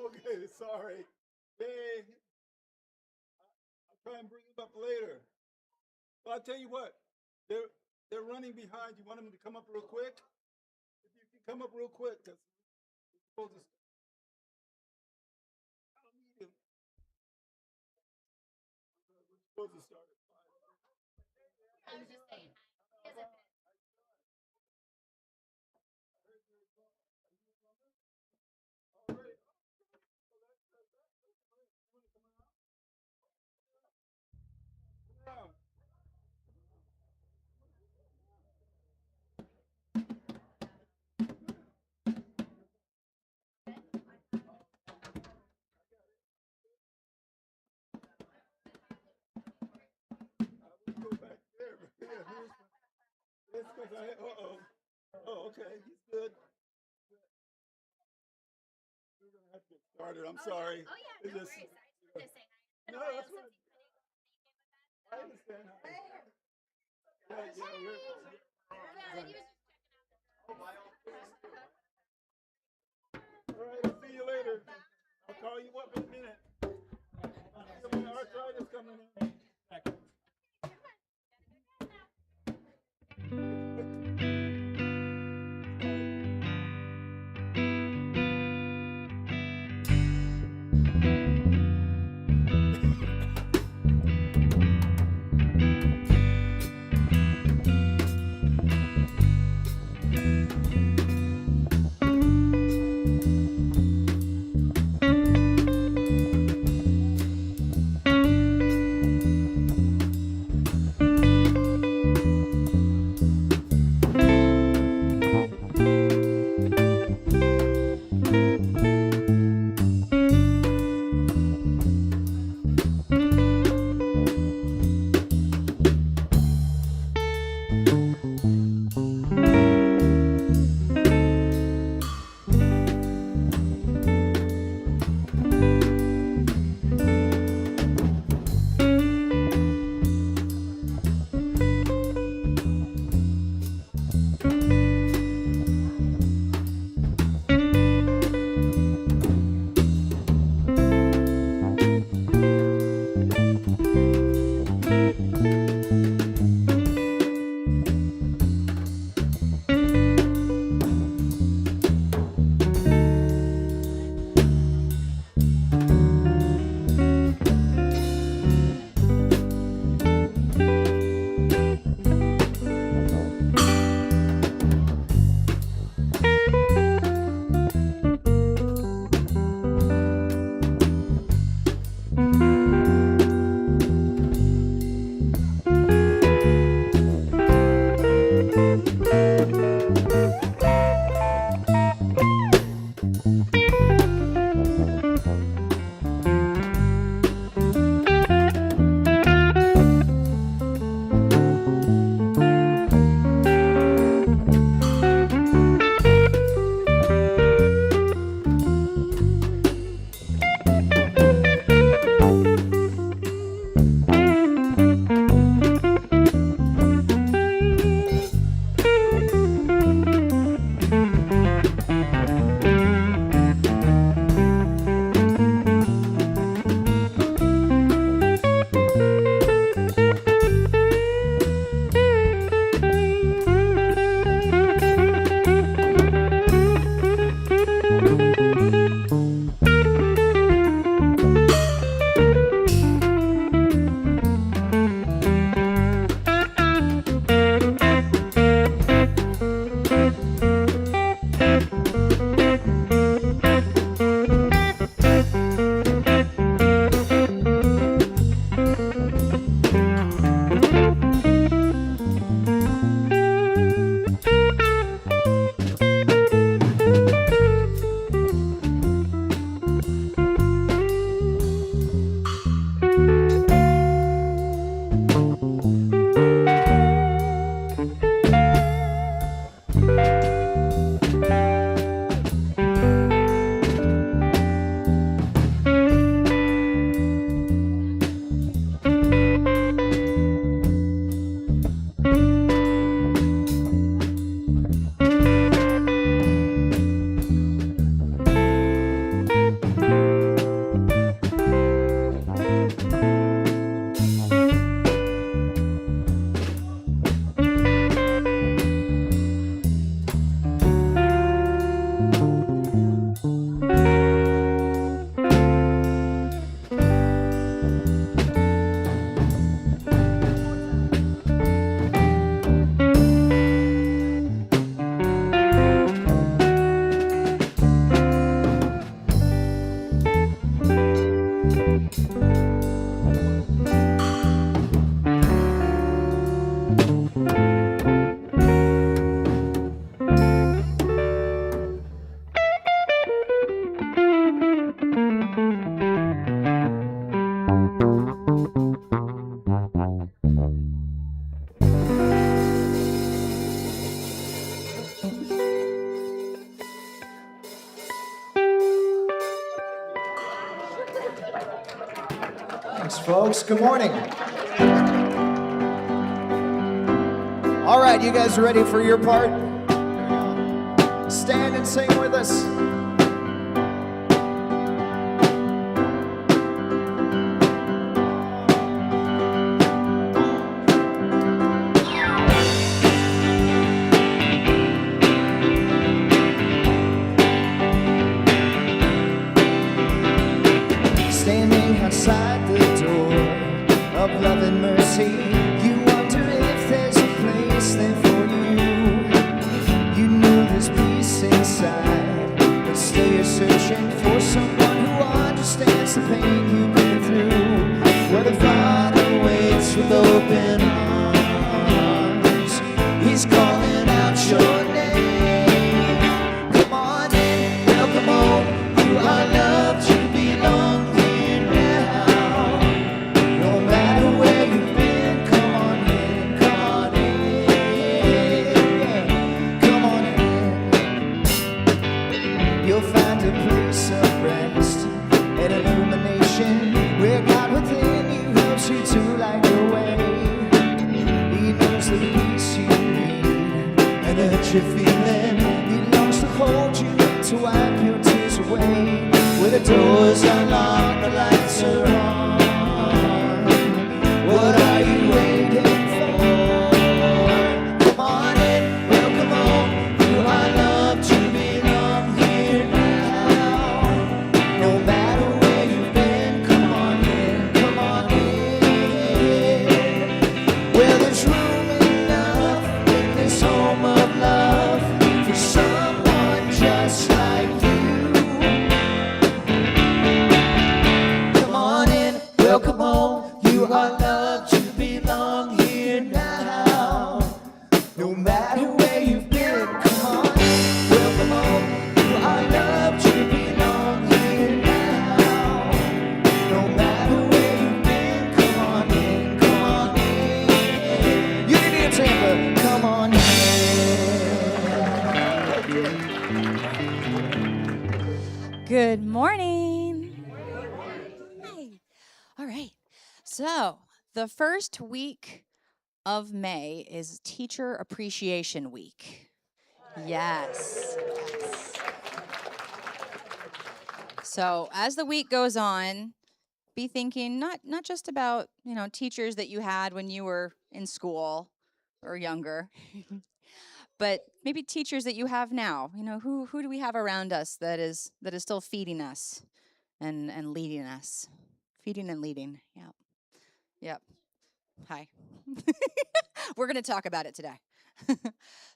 Okay, sorry. Hey, I'll try and bring them up later. Well, I'll tell you what, they're running behind. You want them to come up real quick? If you can come up real quick, because we're supposed to. I don't need him. We're supposed to start at 5. I was just saying hi. He hasn't been. All right. Come around. Go back there. Yeah, it's because oh, okay, he's good. We're gonna have to get started. I'm sorry. Yeah. Oh yeah, It's no just- worries. I just wanted to say hi. It's been No, a while that's since right. you couldn't. I understand. Yeah, Yeah, he was just checking out the All right, I'll see you later. I'll call you up in a minute. When arthritis coming in. Thanks, folks. Good morning. All right, you guys ready for your part? Stand and sing with us. Standing outside the door of love and mercy, you wonder if there's a place there for you. You know there's peace inside, but still you're searching for someone who understands the pain you've been through. Where the Father waits with open arms, He's calling out your name. Come on in, welcome home. You are loved, you belong. Where God within you helps you to light your way. He knows the peace you need and that you're feeling. He longs to hold you to wipe your tears away. Where the doors are locked, the lights are on. What are you waiting for? Come on in, welcome home. You are loved, you belong here now. No matter where you've been, come on in, come on in. Well, there's room enough in this home of love for someone just like you. Come on in, welcome home. You are loved, you belong here now. No matter where you've been, come on in, welcome home. You are loved, you belong here now. No matter where you've been, come on in, come on in. You can dance, Amber, come on in. Good morning. Hey. All right. So, the first week of May is Teacher Appreciation Week. Yes. Yes. So, as the week goes on, be thinking not just about, teachers that you had when you were in school or younger, but maybe teachers that you have now. Who do we have around us that is still feeding us and leading us? Feeding and leading. Yep. Yep. Hi. We're going to talk about it today.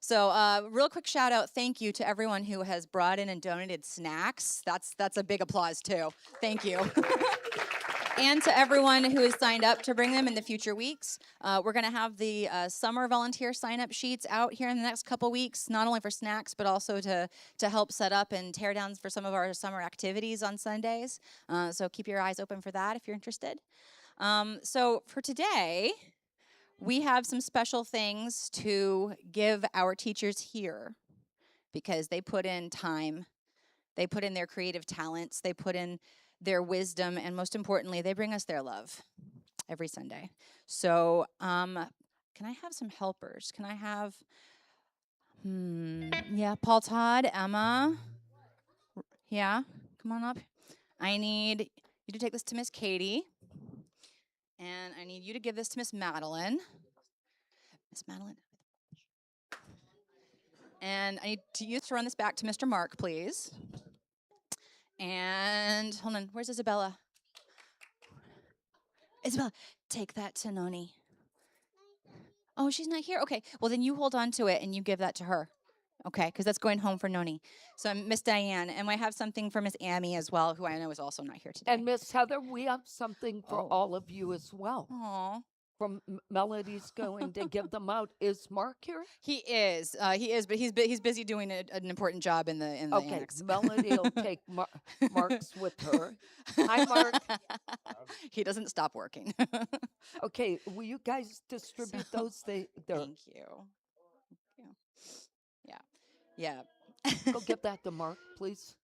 So, real quick shout out, thank you to everyone who has brought in and donated snacks. That's a big applause too. Thank you. And to everyone who has signed up to bring them in the future weeks. We're going to have the summer volunteer sign-up sheets out here in the next couple weeks, not only for snacks, but also to help set up and tear downs for some of our summer activities on Sundays. So keep your eyes open for that if you're interested. So for today, we have some special things to give our teachers here because they put in time, they put in their creative talents, they put in their wisdom, and most importantly, they bring us their love every Sunday. So, can I have some helpers? Can I have, Paul Todd, Emma, yeah, come on up. I need you to take this to Miss Katie, and I need you to give this to Miss Madeline. Miss Madeline. And I need you to run this back to Mr. Mark, please. And hold on, where's Isabella? Isabella, take that to Noni. Oh, she's not here? Okay, well then you hold on to it and you give that to her. Okay, because that's going home for Noni. So I'm Miss Diane, and I have something for Miss Amy as well, who I know is also not here today. And Miss Heather, we have something for Oh. all of you as well. Aw. From Melody's going to give them out. Is Mark here? He is, but he's busy doing an important job in the Okay, annex. Melody will take Mark's with her. Hi, Mark. He doesn't stop working. Okay, will you guys distribute So, those? They're Thank you. Yeah. Go give that to Mark, please.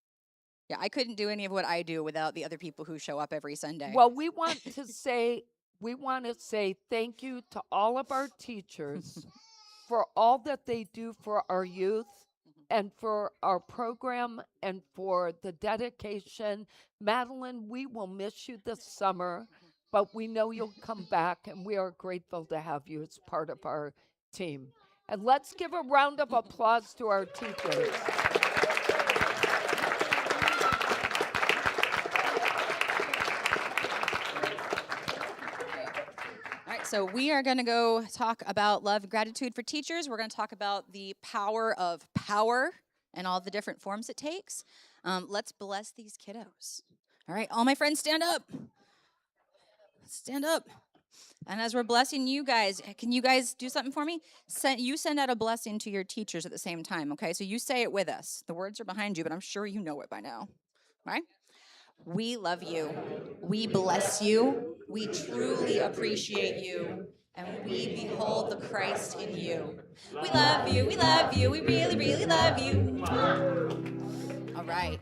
Yeah, I couldn't do any of what I do without the other people who show up every Sunday. Well, we want to say thank you to all of our teachers for all that they do for our youth and for our program and for the dedication. Madeline, we will miss you this summer, but we know you'll come back, and we are grateful to have you as part of our team. And let's give a round of applause to our teachers. All right, so we are going to go talk about love and gratitude for teachers. We're going to talk about the power of power and all the different forms it takes. Let's bless these kiddos. All right, all my friends, stand up. Stand up. And as we're blessing you guys, can you guys do something for me? Send out a blessing to your teachers at the same time, okay? So you say it with us. The words are behind you, but I'm sure you know it by now. All right? We love you. We bless you. We truly appreciate you. And we behold the Christ in you. We love you. We love you. We really, really love you. All right.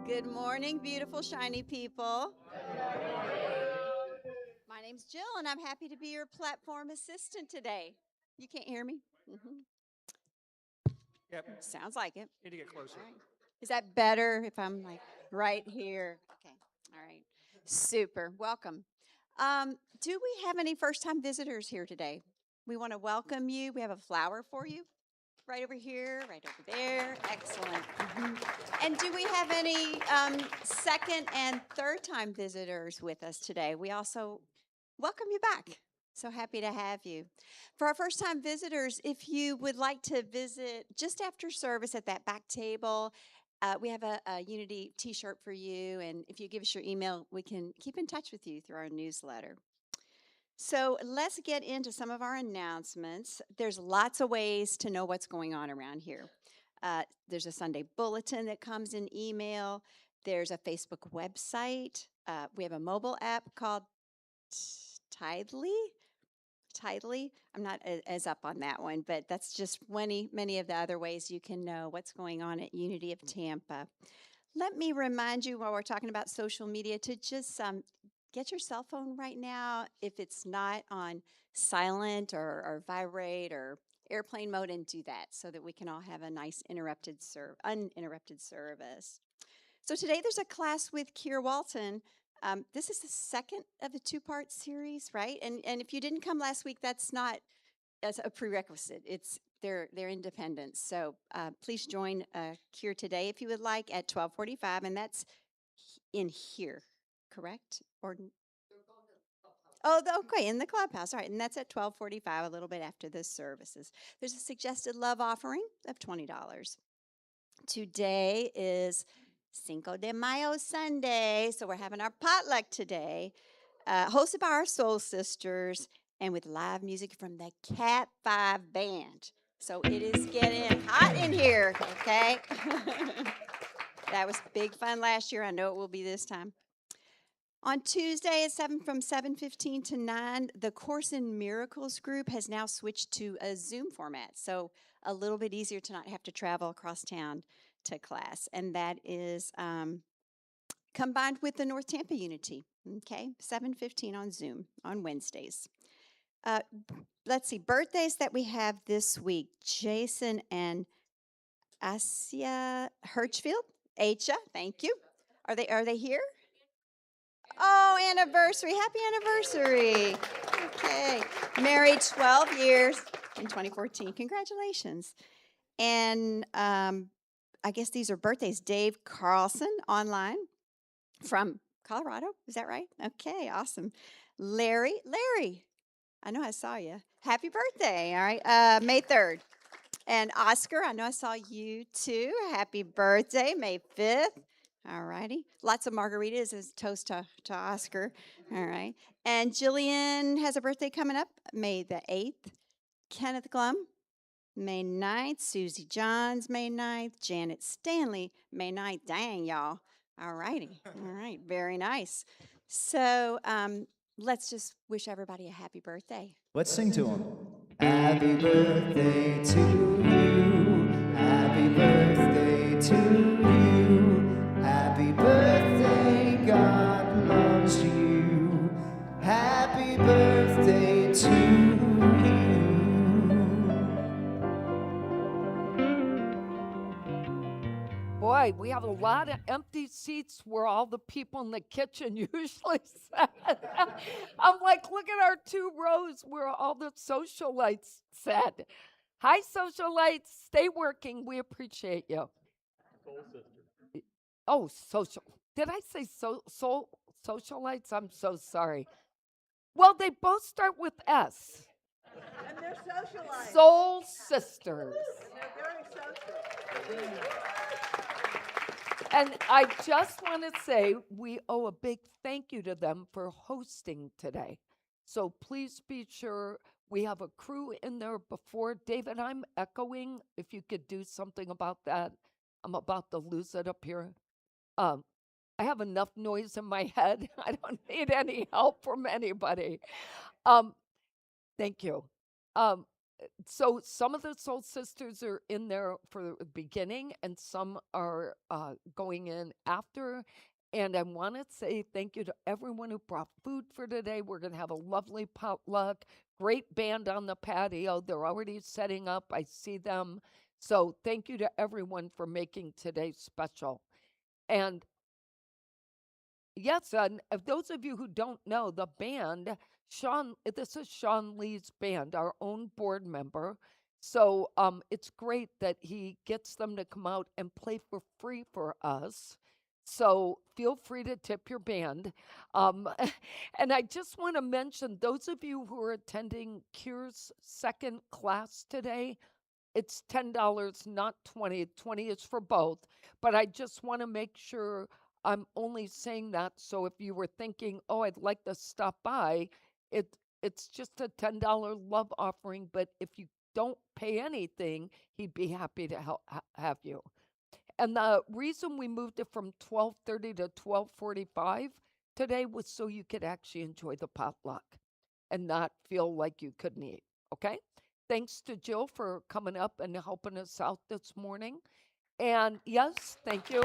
Good morning, beautiful, shiny people. My name's Jill, and I'm happy to be your platform assistant today. You can't hear me? Yep. Sounds like it. Need to get closer. All right. Is that better if I'm like right here? Okay. All right. Super. Welcome. Do we have any first-time visitors here today? We want to welcome you. We have a flower for you. Right over here, right over there. Excellent. And do we have any second and third time visitors with us today? We also welcome you back. So happy to have you. For our first time visitors, if you would like to visit just after service at that back table, we have a Unity t-shirt for you. And if you give us your email, we can keep in touch with you through our newsletter. So let's get into some of our announcements. There's lots of ways to know what's going on around here. There's a Sunday bulletin that comes in email. There's a Facebook website. We have a mobile app called Tidely. I'm not as up on that one, but that's just many of the other ways you can know what's going on at Unity of Tampa. Let me remind you while we're talking about social media to just get your cell phone right now, if it's not on silent or vibrate or airplane mode, and do that so that we can all have a nice uninterrupted service. So today there's a class with Keir Walton. This is the second of the two-part series, right? And if you didn't come last week, that's not as a prerequisite. It's they're independent. So please join Keir today if you would like at 12:45, and that's in here. Correct? Okay, in the clubhouse. All right, and that's at 12:45, a little bit after the services. There's a suggested love offering of $20. Today is Cinco de Mayo Sunday, so we're having our potluck today, hosted by our Soul Sisters and with live music from the Cat 5 Band. So it is getting hot in here, okay? That was big fun last year. I know it will be this time. On Tuesday at 7:15 to 9, the Course in Miracles group has now switched to a Zoom format, so a little bit easier to not have to travel across town to class. And that is combined with the North Tampa Unity, okay? 7:15 on Zoom on Wednesdays. Let's see, birthdays that we have this week. Jason and Asia Hirschfield. Asia, thank you. Are they here? Oh, anniversary. Happy anniversary. Okay. Married 12 years in 2014. Congratulations. And I guess these are birthdays. Dave Carlson online from Colorado. Is that right? Okay, awesome. Larry, I know I saw you. Happy birthday. All right. May 3rd. And Oscar, I know I saw you too. Happy birthday, May 5th. All righty. Lots of margaritas as toast to Oscar. All right. And Jillian has a birthday coming up, May the 8th. Kenneth Glum, May 9th. Susie Johns, May 9th. Janet Stanley, May 9th. Dang, y'all. All righty. All right. Very nice. So let's just wish everybody a happy birthday. Let's sing to him. Happy birthday to you. Happy birthday to you. Happy birthday, God loves you. Happy birthday to you. Boy, we have a lot of empty seats where all the people in the kitchen usually sat. I'm like, look at our 2 rows where all the socialites sat. Hi, socialites. Stay working. We appreciate you. Oh, social. Did I say socialites? I'm so sorry. Well, they both start with S. And they're socialized. Soul sisters. They're very social. And I just want to say we owe a big thank you to them for hosting today. So please be sure we have a crew in there before. David, I'm echoing. If you could do something about that. I'm about to lose it up here. I have enough noise in my head. I don't need any help from anybody. Thank you. So some of the soul sisters are in there for the beginning and some are going in after. And I want to say thank you to everyone who brought food for today. We're going to have a lovely potluck. Great band on the patio. They're already setting up. I see them. So thank you to everyone for making today special. And yes, and those of you who don't know, the band, this is Sean Lee's band, our own board member. So it's great that he gets them to come out and play for free for us. So feel free to tip your band. And I just want to mention, those of you who are attending Keir's second class today, it's $10, not $20. $20 is for both. But I just want to make sure I'm only saying that so if you were thinking, oh, I'd like to stop by, it's just a $10 love offering. But if you don't pay anything, he'd be happy to have you. And the reason we moved it from 12:30 to 12:45 today was so you could actually enjoy the potluck and not feel like you couldn't eat. Okay? Thanks to Jill for coming up and helping us out this morning. And yes, thank you.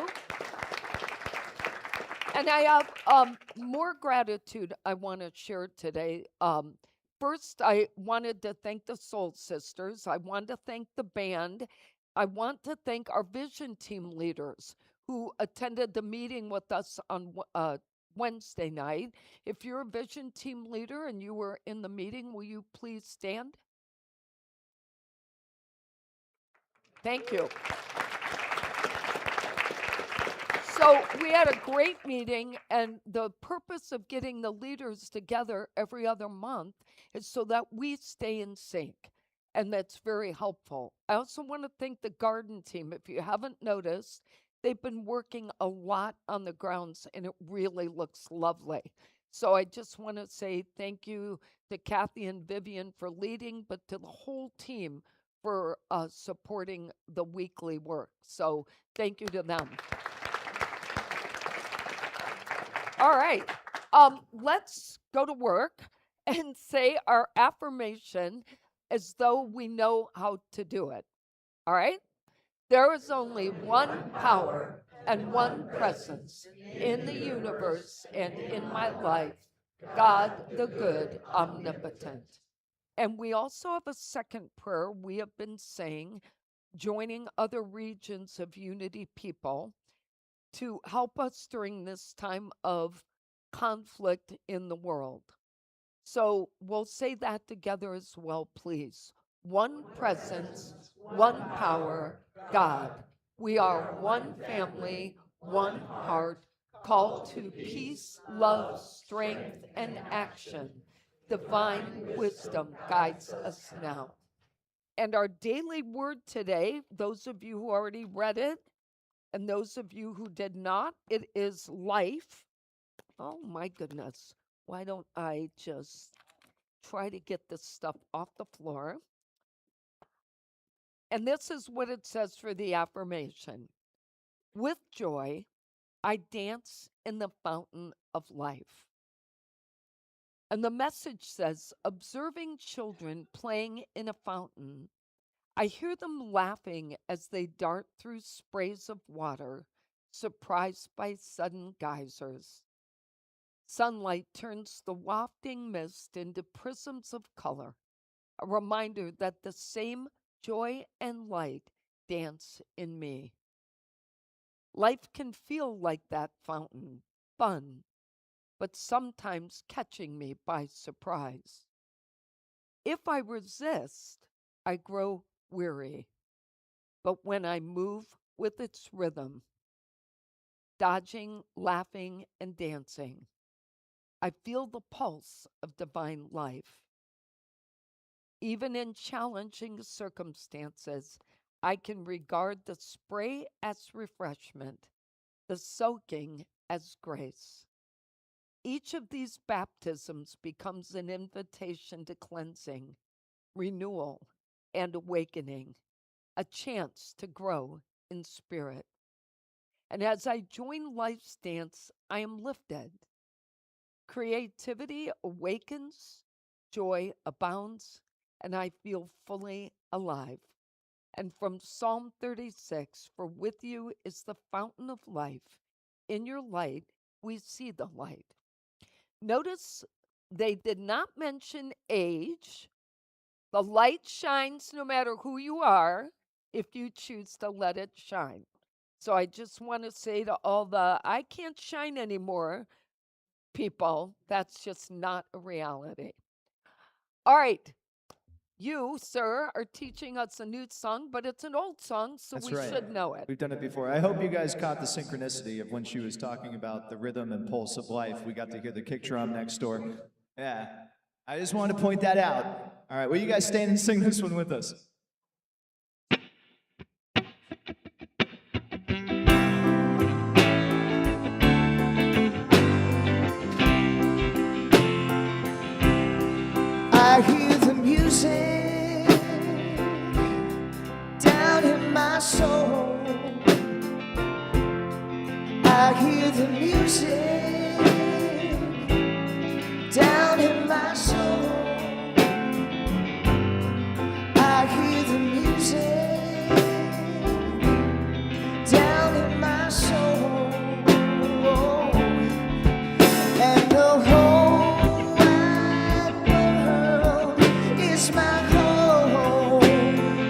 And I have more gratitude I want to share today. First, I wanted to thank the Soul Sisters. I want to thank the band. I want to thank our vision team leaders who attended the meeting with us on Wednesday night. If you're a vision team leader and you were in the meeting, will you please stand? Thank you. So we had a great meeting, and the purpose of getting the leaders together every other month is so that we stay in sync, and that's very helpful. I also want to thank the garden team. If you haven't noticed, they've been working a lot on the grounds, and it really looks lovely. So I just want to say thank you to Kathy and Vivian for leading, but to the whole team for supporting the weekly work. So thank you to them. All right, let's go to work and say our affirmation as though we know how to do it. All right? There is only one power and one presence in the universe and in my life, God the good, omnipotent. And we also have a second prayer we have been saying, joining other regions of Unity people to help us during this time of conflict in the world. So we'll say that together as well, please. One presence, one power, God. We are one family, one heart, called to peace, love, strength, and action. Divine wisdom guides us now. And our daily word today, those of you who already read it, and those of you who did not, it is life. Oh my goodness. Why don't I just try to get this stuff off the floor? And this is what it says for the affirmation. With joy, I dance in the fountain of life. And the message says, observing children playing in a fountain, I hear them laughing as they dart through sprays of water, surprised by sudden geysers. Sunlight turns the wafting mist into prisms of color, a reminder that the same joy and light dance in me. Life can feel like that fountain, fun, but sometimes catching me by surprise. If I resist, I grow weary. But when I move with its rhythm, dodging, laughing, and dancing, I feel the pulse of divine life. Even in challenging circumstances, I can regard the spray as refreshment, the soaking as grace. Each of these baptisms becomes an invitation to cleansing, renewal, and awakening, a chance to grow in spirit. And as I join life's dance, I am lifted. Creativity awakens, joy abounds, and I feel fully alive. And from Psalm 36, for with you is the fountain of life. In your light, we see the light. Notice they did not mention age. The light shines no matter who you are if you choose to let it shine. So I just want to say to all the I can't shine anymore people, that's just not a reality. All right. You, sir, are teaching us a new song, but it's an old song, so That's we right. should know it. We've done it before. I hope you guys caught the synchronicity of when she was talking about the rhythm and pulse of life. We got to hear the kick drum next door. Yeah. I just wanted to point that out. All right, will you guys stand and sing this one with us? I hear the music down in my soul. I hear the music down in my soul. I hear the music down in my soul. And the whole wide world is my home.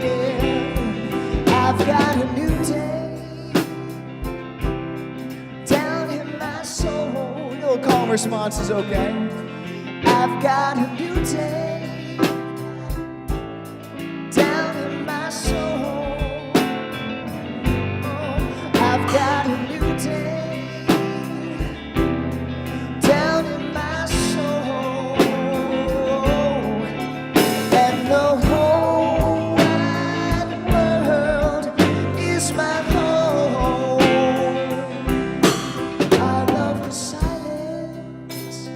Yeah. I've got a new day down in my soul. You know, a calm response is okay. I've got a new day down in my soul. I've got a new day down in my soul. And the whole wide world is my home. I love the silence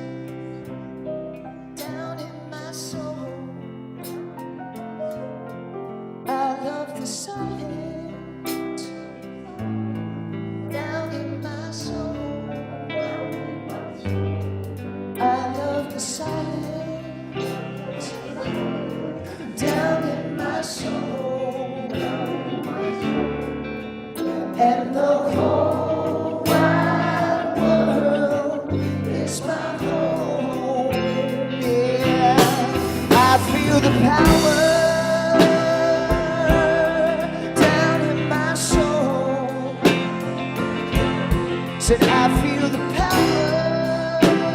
down in my soul. I love the silence down in my soul. I love the silence down in my soul. And the whole wide world is my home. Yeah, I feel the power down in my soul. Said I feel the power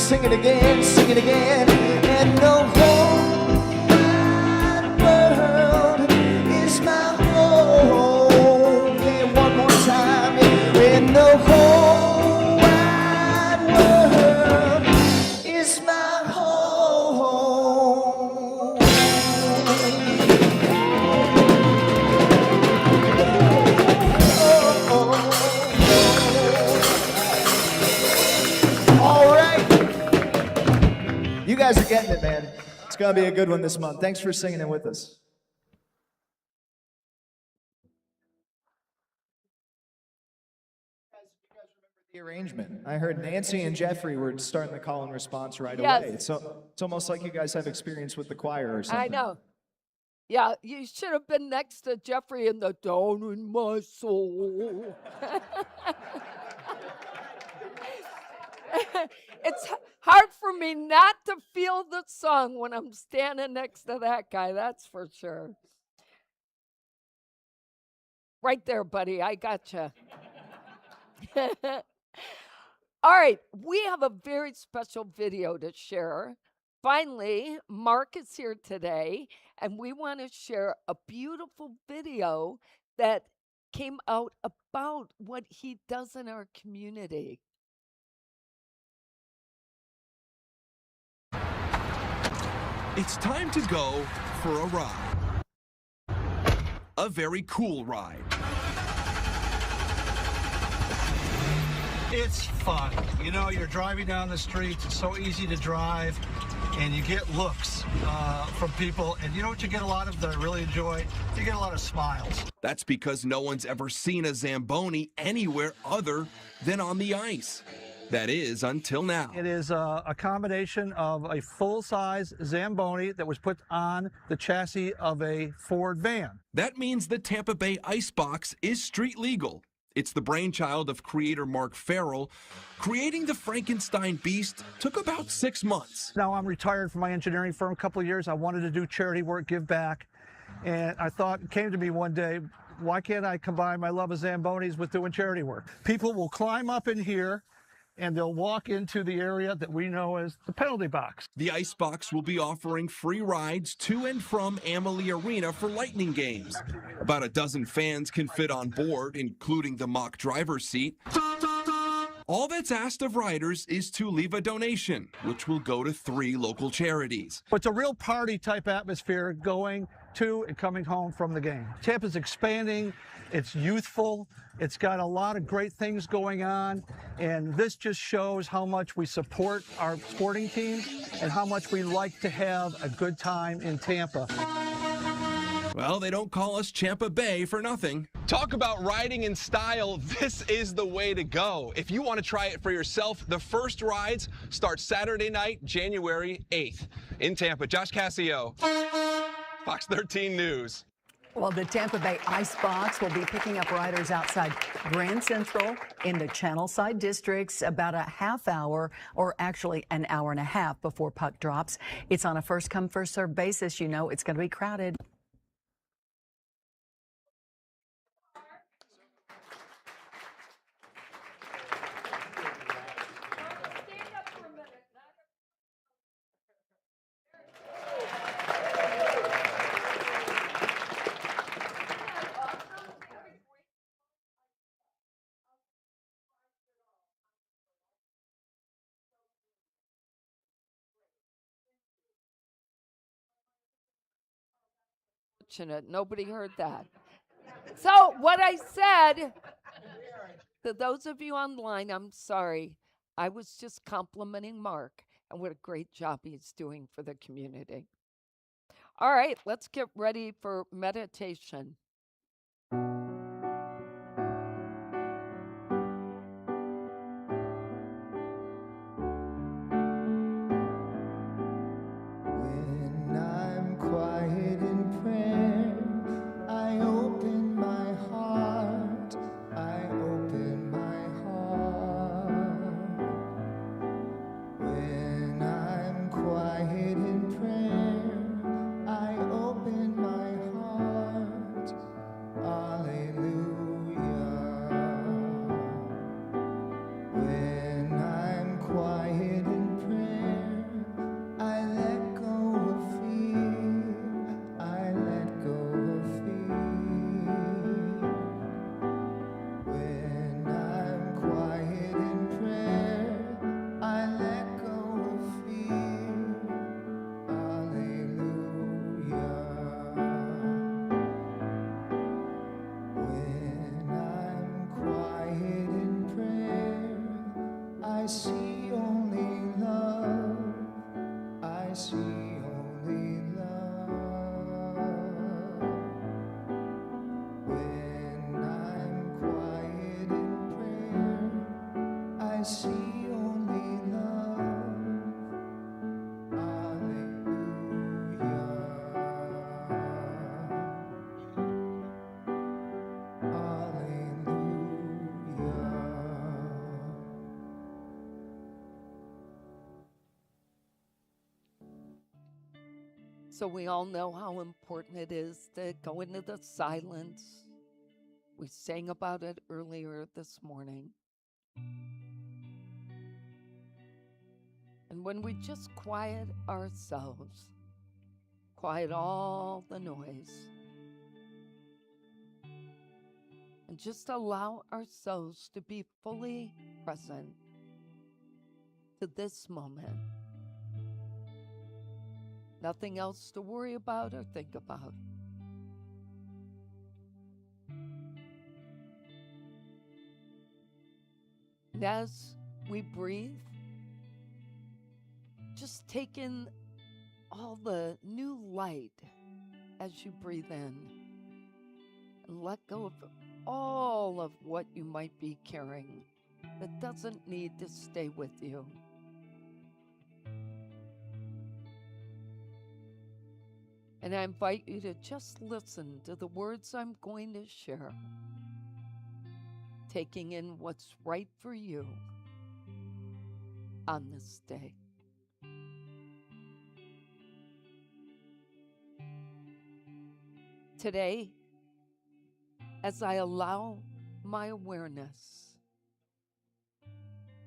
sing it again, sing it again. And the whole wide world is my home. Yeah, one more time. And the whole wide world is my home. All right. You guys are getting it, man. It's going to be a good one this month. Thanks for singing it with us. The arrangement. I heard Nancy and Jeffrey were starting the call and response right Yes. away. It's almost like you guys have experience with the choir or something. I know. Yeah, you should have been next to Jeffrey in the down in my soul. It's hard for me not to feel the song when I'm standing next to that guy, that's for sure. Right there, buddy, I gotcha. All right, we have a very special video to share. Finally, Mark is here today, and we want to share a beautiful video that came out about what he does in our community. It's time to go for a ride. A very cool ride. It's fun. You know, you're driving down the streets, it's so easy to drive, and you get looks from people. And you know what you get a lot of that I really enjoy? You get a lot of smiles. That's because no one's ever seen a Zamboni anywhere other than on the ice. That is, until now. It is a combination of a full-size Zamboni that was put on the chassis of a Ford van. That means the Tampa Bay Icebox is street legal. It's the brainchild of creator Mark Farrell. Creating the Frankenstein beast took about 6 months. Now I'm retired from my engineering firm a couple of years. I wanted to do charity work, give back. And I thought, it came to me one day, why can't I combine my love of Zambonis with doing charity work? People will climb up in here and they'll walk into the area that we know as the penalty box. The Icebox will be offering free rides to and from Amalie Arena for Lightning games. About a dozen fans can fit on board, including the mock driver's seat. All that's asked of riders is to leave a donation, which will go to 3 local charities. It's a real party type atmosphere going to and coming home from the game. Tampa's expanding, it's youthful, it's got a lot of great things going on, and this just shows how much we support our sporting teams and how much we like to have a good time in Tampa. Well, they don't call us Champa Bay for nothing. Talk about riding in style. This is the way to go. If you want to try it for yourself, the first rides start Saturday night, January 8th in Tampa. Josh Cassio, Fox 13 News. Well, the Tampa Bay Icebox will be picking up riders outside Grand Central in the Channelside districts about a half hour, or actually an hour and a half before puck drops. It's on a first-come, first-served basis. You know it's going to be crowded. Nobody heard that. So what I said, to those of you online, I'm sorry. I was just complimenting Mark and what a great job he's doing for the community. All right, let's get ready for meditation. When I'm quiet in prayer, I open my heart, I open my heart. When I'm quiet in prayer, I open my heart, Alleluia. I see only love. When I'm quiet in prayer, I see only love. Hallelujah. So we all know how important it is to go into the silence. We sang about it earlier this morning. And when we just quiet ourselves, quiet all the noise, and just allow ourselves to be fully present to this moment. Nothing else to worry about or think about. And as we breathe, just take in all the new light as you breathe in, and let go of all of what you might be carrying that doesn't need to stay with you. And I invite you to just listen to the words I'm going to share, taking in what's right for you on this day. Today, as I allow my awareness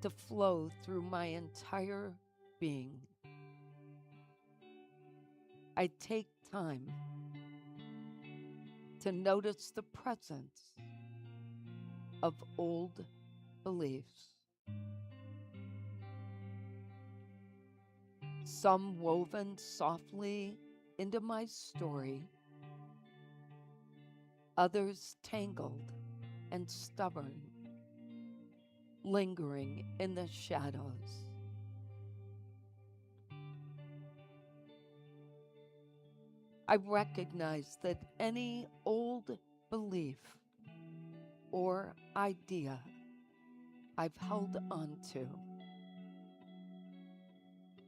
to flow through my entire being, I take time to notice the presence of old beliefs. Some woven softly into my story, others tangled and stubborn, lingering in the shadows. I recognize that any old belief or idea I've held onto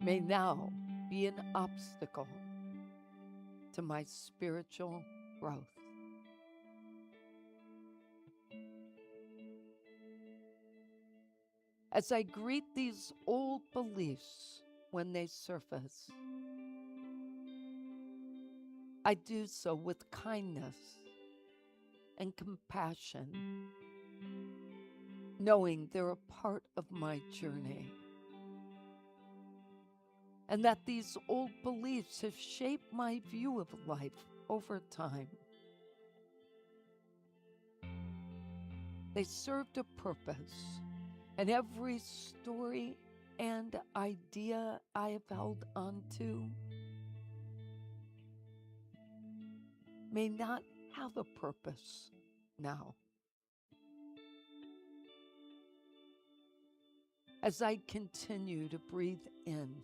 may now be an obstacle to my spiritual growth. As I greet these old beliefs when they surface, I do so with kindness and compassion, knowing they're a part of my journey, and that these old beliefs have shaped my view of life over time. They served a purpose, and every story and idea I have held onto may not have a purpose now. As I continue to breathe in,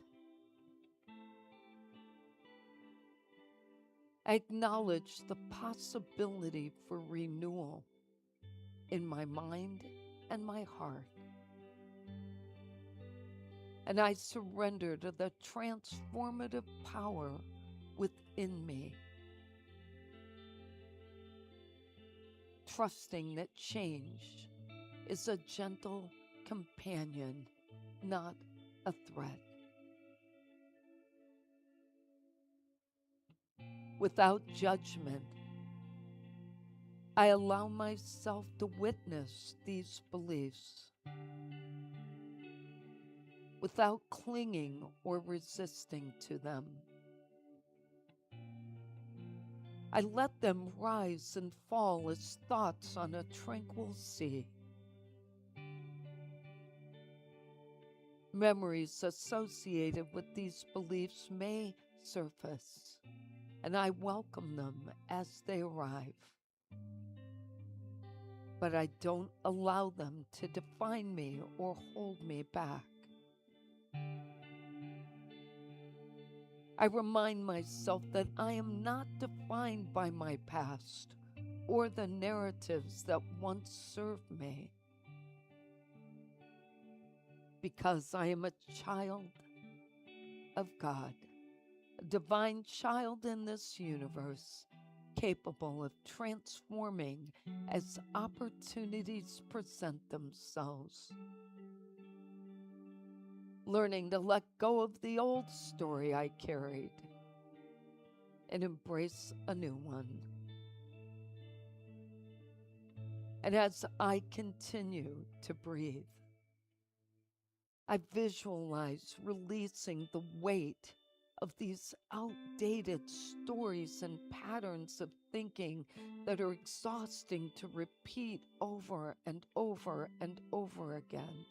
I acknowledge the possibility for renewal in my mind and my heart. And I surrender to the transformative power within me, trusting that change is a gentle companion, not a threat. Without judgment, I allow myself to witness these beliefs without clinging or resisting to them. I let them rise and fall as thoughts on a tranquil sea. Memories associated with these beliefs may surface, and I welcome them as they arrive. But I don't allow them to define me or hold me back. I remind myself that I am not defined by my past or the narratives that once served me, because I am a child of God, a divine child in this universe, capable of transforming as opportunities present themselves. Learning to let go of the old story I carried and embrace a new one. And as I continue to breathe, I visualize releasing the weight of these outdated stories and patterns of thinking that are exhausting to repeat over and over and over again.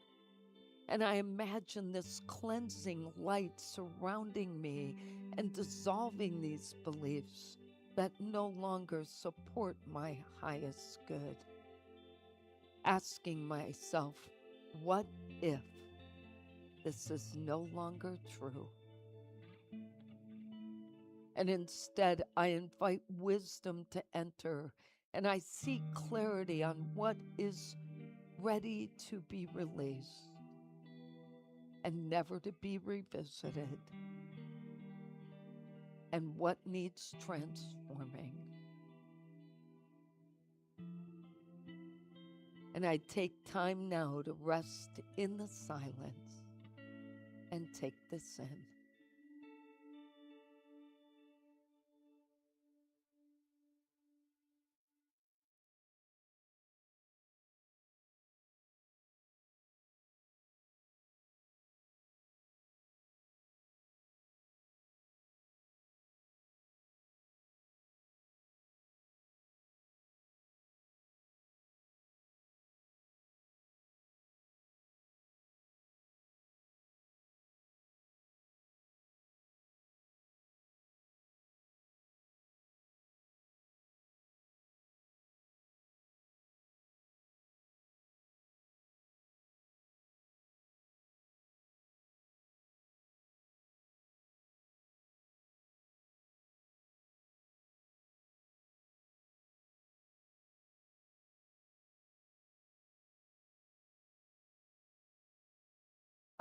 And I imagine this cleansing light surrounding me and dissolving these beliefs that no longer support my highest good. Asking myself, what if this is no longer true? And instead, I invite wisdom to enter, and I seek clarity on what is ready to be released and never to be revisited, and what needs transforming. And I take time now to rest in the silence and take this in.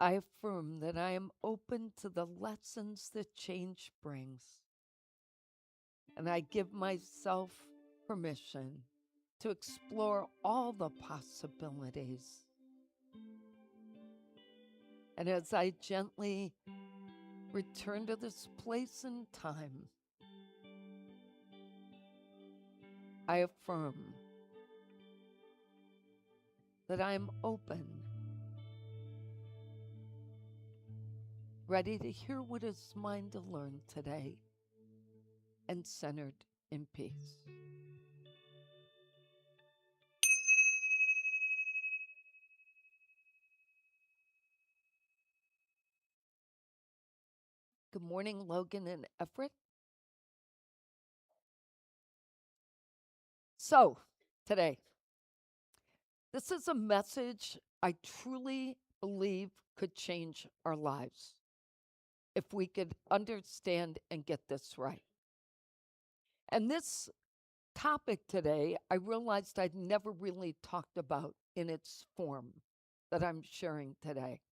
I affirm that I am open to the lessons that change brings. And I give myself permission to explore all the possibilities. And as I gently return to this place and time, I affirm that I am open, ready to hear what is mine to learn today, and centered in peace. Good morning, Logan and Everett. So, today, this is a message I truly believe could change our lives if we could understand and get this right. And this topic today, I realized I'd never really talked about in its form that I'm sharing today.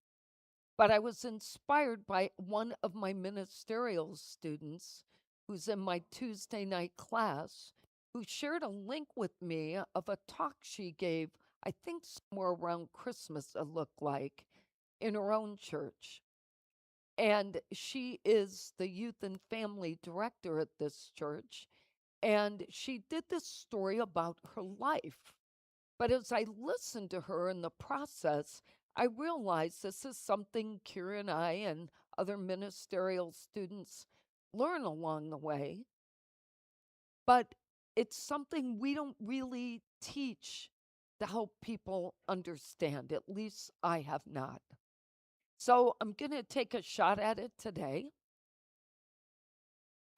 But I was inspired by one of my ministerial students who's in my Tuesday night class, who shared a link with me of a talk she gave, I think somewhere around Christmas it looked like, in her own church. And she is the youth and family director at this church. And she did this story about her life. But as I listened to her in the process, I realized this is something Keir and I and other ministerial students learn along the way. But it's something we don't really teach to help people understand. At least I have not. So I'm going to take a shot at it today.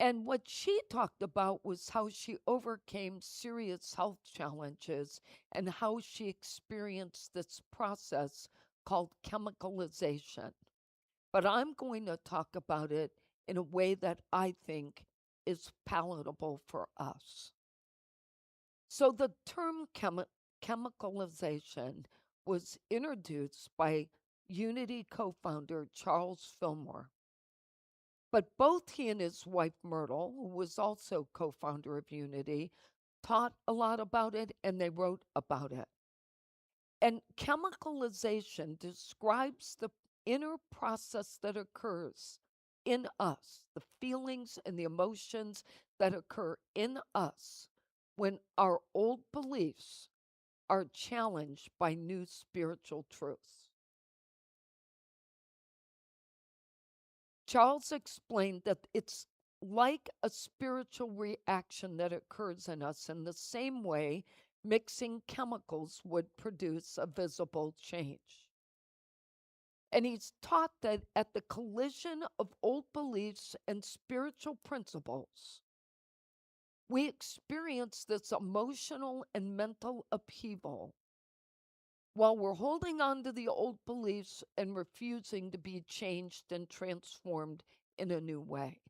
And what she talked about was how she overcame serious health challenges and how she experienced this process called chemicalization. But I'm going to talk about it in a way that I think is palatable for us. So the term chemicalization was introduced by Unity co-founder Charles Fillmore. But both he and his wife Myrtle, who was also co-founder of Unity, taught a lot about it and they wrote about it. And chemicalization describes the inner process that occurs in us, the feelings and the emotions that occur in us when our old beliefs are challenged by new spiritual truths. Charles explained that it's like a spiritual reaction that occurs in us in the same way mixing chemicals would produce a visible change. And he's taught that at the collision of old beliefs and spiritual principles, we experience this emotional and mental upheaval while we're holding on to the old beliefs and refusing to be changed and transformed in a new way.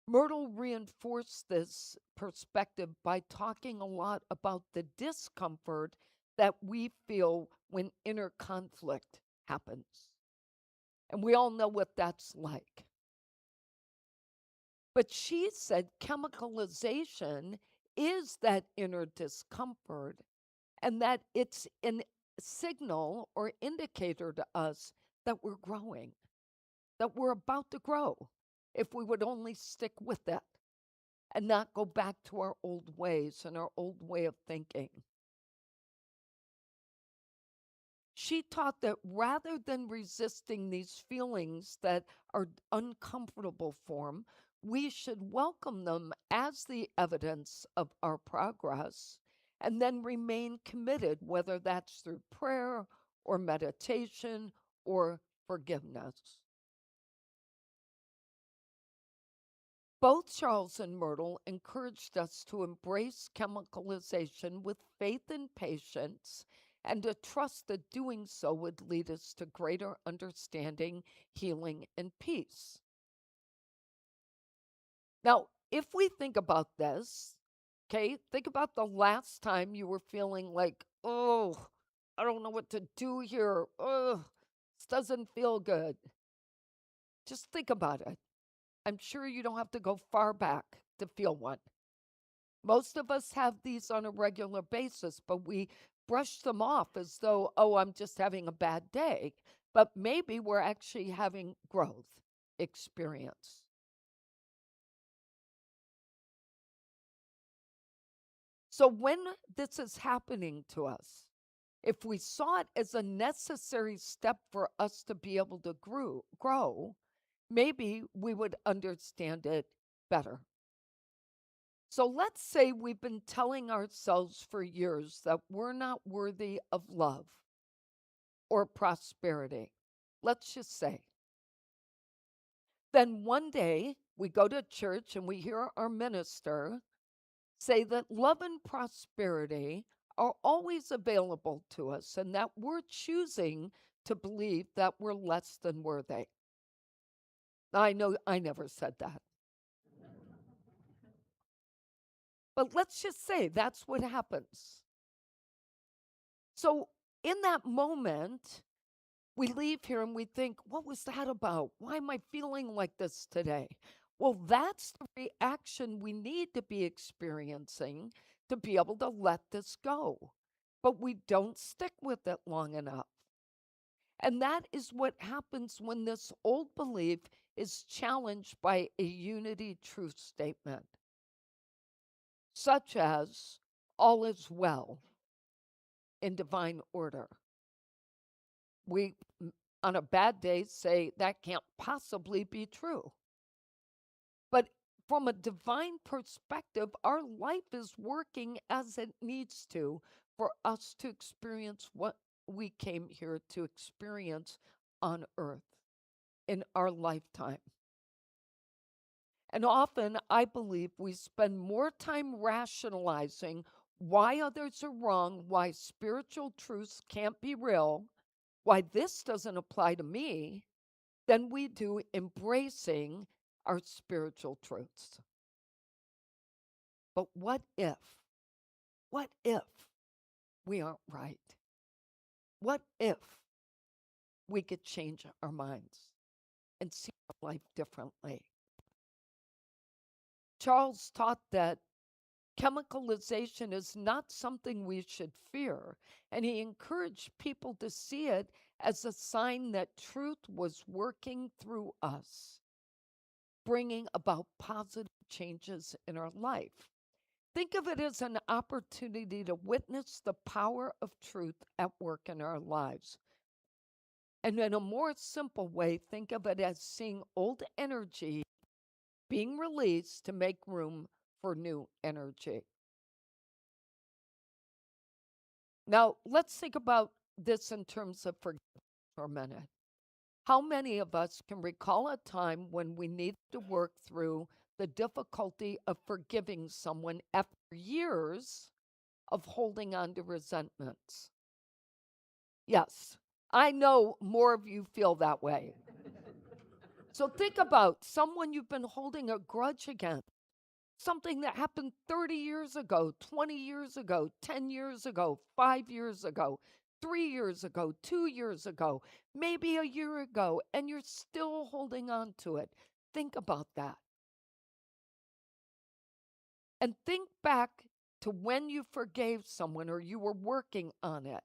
Myrtle reinforced this perspective by talking a lot about the discomfort that we feel when inner conflict happens. And we all know what that's like. But she said chemicalization is that inner discomfort and that it's a signal or indicator to us that we're growing, that we're about to grow, if we would only stick with it and not go back to our old ways and our old way of thinking. She taught that rather than resisting these feelings that are uncomfortable for them, we should welcome them as the evidence of our progress and then remain committed, whether that's through prayer or meditation or forgiveness. Both Charles and Myrtle encouraged us to embrace chemicalization with faith and patience and to trust that doing so would lead us to greater understanding, healing, and peace. Now, if we think about this, okay, think about the last time you were feeling like, oh, I don't know what to do here. Oh, this doesn't feel good. Just think about it. I'm sure you don't have to go far back to feel one. Most of us have these on a regular basis, but we brush them off as though, oh, I'm just having a bad day. But maybe we're actually having growth experience. So when this is happening to us, if we saw it as a necessary step for us to be able to grow, maybe we would understand it better. So let's say we've been telling ourselves for years that we're not worthy of love or prosperity. Let's just say. Then one day we go to church and we hear our minister say that love and prosperity are always available to us and that we're choosing to believe that we're less than worthy. Now, I know I never said that. But let's just say that's what happens. So in that moment, we leave here and we think, what was that about? Why am I feeling like this today? Well, that's the reaction we need to be experiencing to be able to let this go. But we don't stick with it long enough. And that is what happens when this old belief is challenged by a unity truth statement, such as all is well in divine order. We, on a bad day, say that can't possibly be true. But from a divine perspective, our life is working as it needs to for us to experience what we came here to experience on earth in our lifetime. And often, I believe we spend more time rationalizing why others are wrong, why spiritual truths can't be real, why this doesn't apply to me, than we do embracing our spiritual truths. But what if we aren't right? What if we could change our minds and see our life differently? Charles taught that chemicalization is not something we should fear, and he encouraged people to see it as a sign that truth was working through us, bringing about positive changes in our life. Think of it as an opportunity to witness the power of truth at work in our lives. And in a more simple way, think of it as seeing old energy being released to make room for new energy. Now, let's think about this in terms of forgiveness for a minute. How many of us can recall a time when we needed to work through the difficulty of forgiving someone after years of holding on to resentments? Yes, I know more of you feel that way. So think about someone you've been holding a grudge against, something that happened 30 years ago, 20 years ago, 10 years ago, 5 years ago, 3 years ago, 2 years ago, maybe a year ago, and you're still holding on to it. Think about that. And think back to when you forgave someone or you were working on it.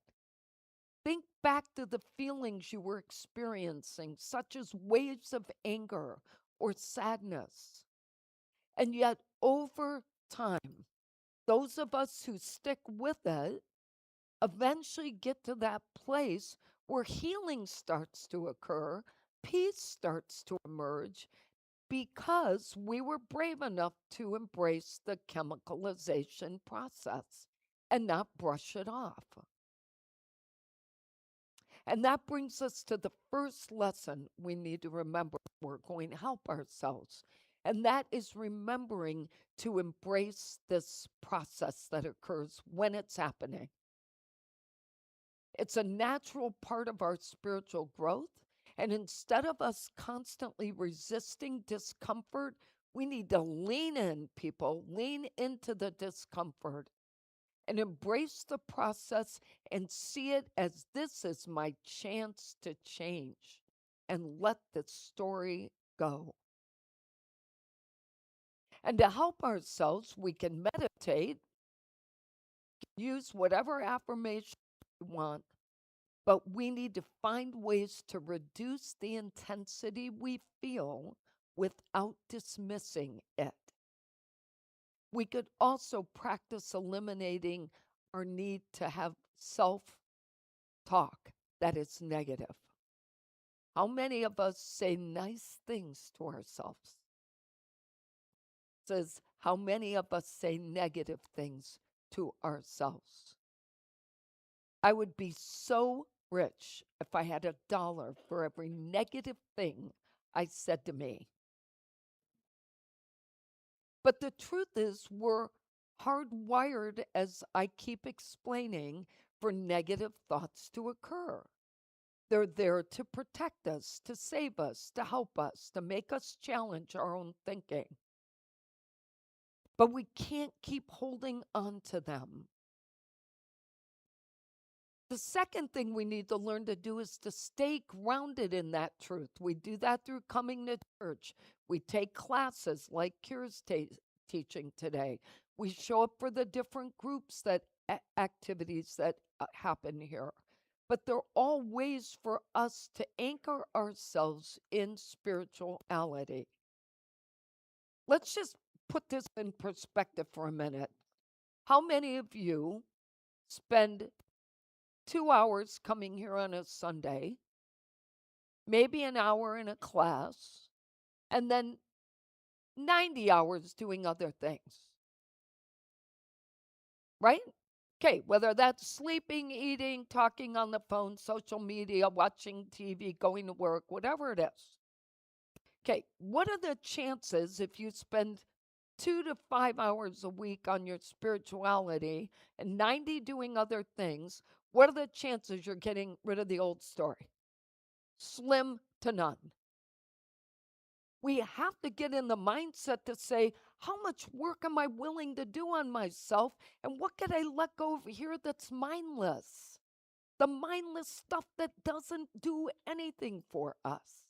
Think back to the feelings you were experiencing, such as waves of anger or sadness. And yet, over time, those of us who stick with it eventually get to that place where healing starts to occur, peace starts to emerge, because we were brave enough to embrace the chemicalization process and not brush it off. And that brings us to the first lesson we need to remember if we're going to help ourselves. And that is remembering to embrace this process that occurs when it's happening. It's a natural part of our spiritual growth. And instead of us constantly resisting discomfort, we need to lean in, people, lean into the discomfort and embrace the process and see it as this is my chance to change and let the story go. And to help ourselves, we can meditate, use whatever affirmation we want, but we need to find ways to reduce the intensity we feel without dismissing it. We could also practice eliminating our need to have self-talk that is negative. How many of us say nice things to ourselves? Says how many of us say negative things to ourselves? I would be so rich if I had $1 for every negative thing I said to me. But the truth is, we're hardwired, as I keep explaining, for negative thoughts to occur. They're there to protect us, to save us, to help us, to make us challenge our own thinking. But we can't keep holding on to them. The second thing we need to learn to do is to stay grounded in that truth. We do that through coming to church. We take classes like Keir's teaching today. We show up for the different groups that activities that happen here. But they're all ways for us to anchor ourselves in spirituality. Let's just put this in perspective for a minute. How many of you spend 2 hours coming here on a Sunday, maybe an hour in a class, and then 90 hours doing other things? Right? Okay, whether that's sleeping, eating, talking on the phone, social media, watching TV, going to work, whatever it is. Okay, what are the chances if you spend 2 to 5 hours a week on your spirituality and 90 doing other things? What are the chances you're getting rid of the old story? Slim to none. We have to get in the mindset to say, how much work am I willing to do on myself? And what can I let go of here that's mindless? The mindless stuff that doesn't do anything for us.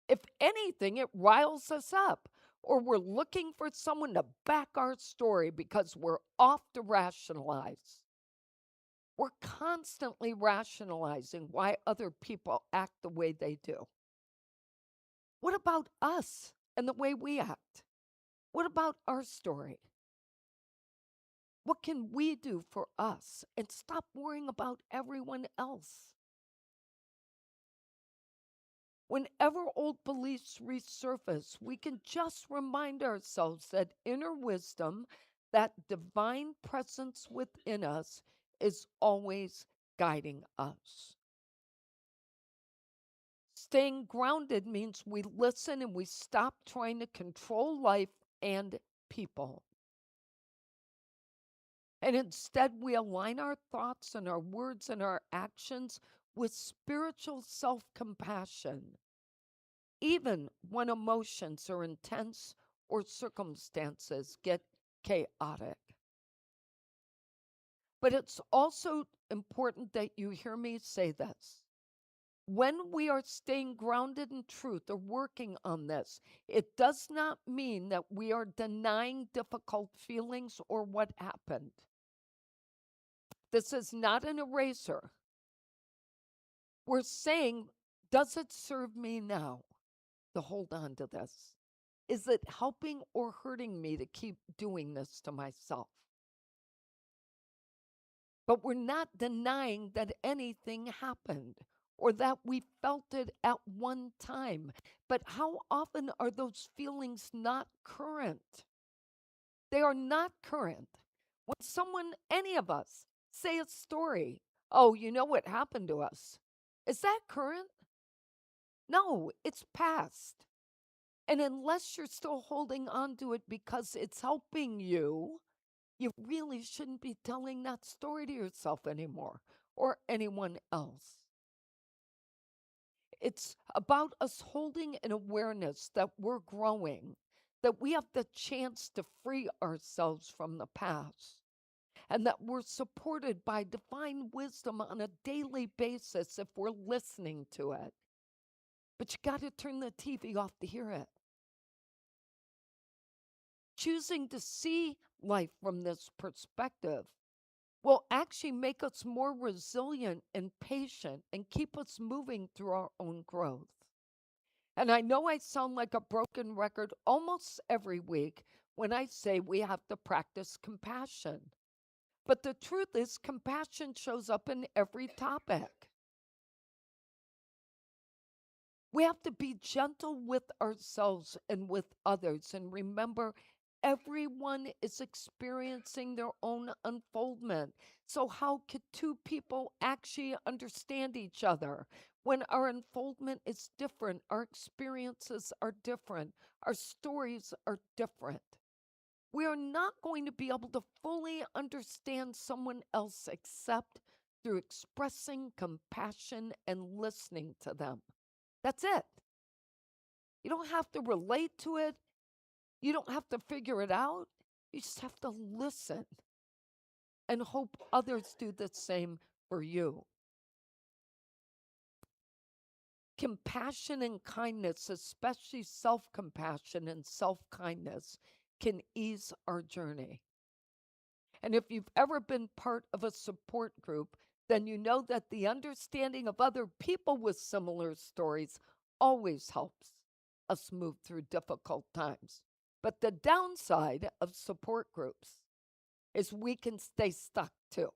If anything, it riles us up, or we're looking for someone to back our story because we're off to rationalize. We're constantly rationalizing why other people act the way they do. What about us and the way we act? What about our story? What can we do for us and stop worrying about everyone else? Whenever old beliefs resurface, we can just remind ourselves that inner wisdom, that divine presence within us, is always guiding us. Staying grounded means we listen and we stop trying to control life and people. And instead, we align our thoughts and our words and our actions with spiritual self-compassion, even when emotions are intense or circumstances get chaotic. But it's also important that you hear me say this. When we are staying grounded in truth or working on this, it does not mean that we are denying difficult feelings or what happened. This is not an eraser. We're saying, does it serve me now to hold on to this? Is it helping or hurting me to keep doing this to myself? But we're not denying that anything happened or that we felt it at one time. But how often are those feelings not current? They are not current. When someone, any of us, say a story, oh, you know what happened to us? Is that current? No, it's past. And unless you're still holding on to it because it's helping you, you really shouldn't be telling that story to yourself anymore or anyone else. It's about us holding an awareness that we're growing, that we have the chance to free ourselves from the past, and that we're supported by divine wisdom on a daily basis if we're listening to it. But you got to turn the TV off to hear it. Choosing to see life from this perspective will actually make us more resilient and patient and keep us moving through our own growth. And I know I sound like a broken record almost every week when I say we have to practice compassion. But the truth is, compassion shows up in every topic. We have to be gentle with ourselves and with others. And remember, everyone is experiencing their own unfoldment. So how could two people actually understand each other? When our unfoldment is different, our experiences are different, our stories are different. We are not going to be able to fully understand someone else except through expressing compassion and listening to them. That's it. You don't have to relate to it. You don't have to figure it out. You just have to listen and hope others do the same for you. Compassion and kindness, especially self-compassion and self-kindness, can ease our journey. And if you've ever been part of a support group, then you know that the understanding of other people with similar stories always helps us move through difficult times. But the downside of support groups is we can stay stuck too.